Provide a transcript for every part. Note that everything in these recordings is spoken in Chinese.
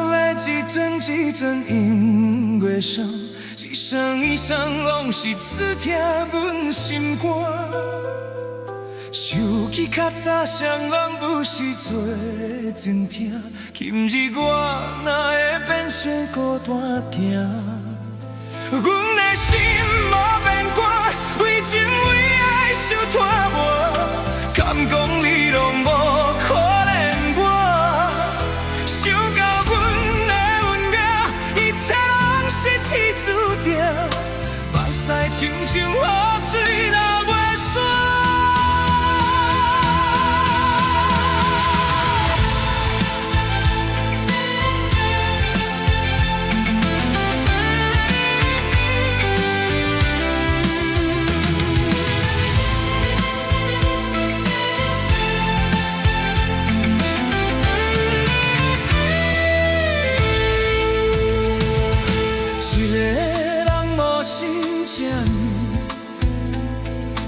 的一阵一阵音乐声，一声一声拢是刺痛阮心肝。想起较早双人不是做阵听，今日我哪会变成孤单行？阮的心无变卦，为情为爱受拖磨，敢讲你拢无可怜我？想到阮的运命，一切拢是天注定，目屎亲像雨水流袂煞。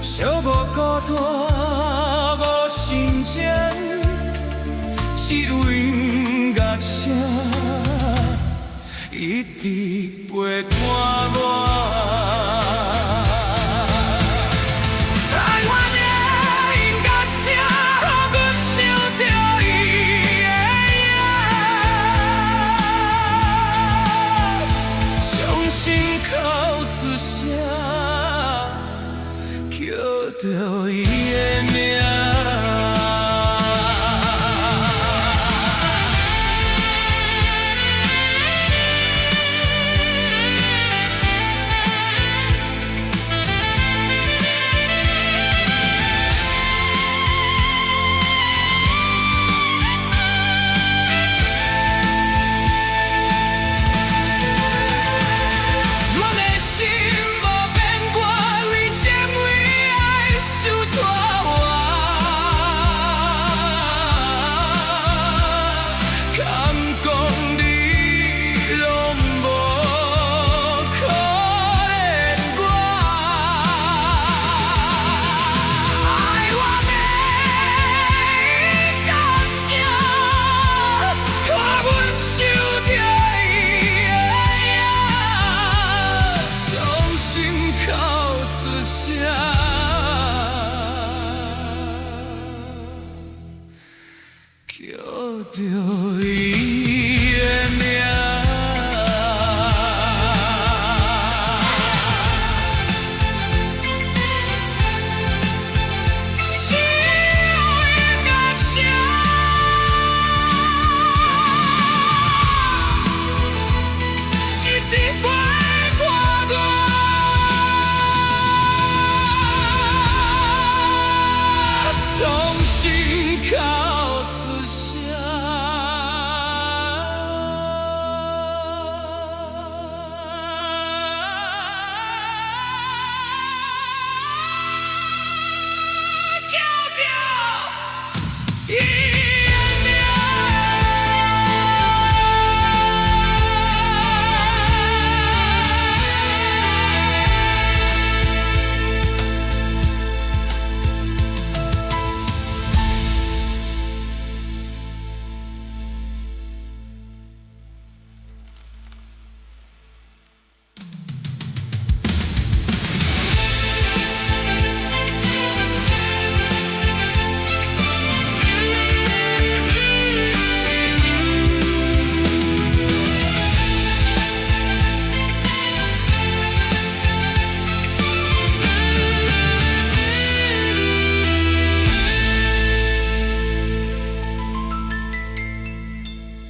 小无孤单，无心情，只有音乐声，一直陪伴我。台湾的音乐声，予阮想着伊的影，从心口出声。叫着伊。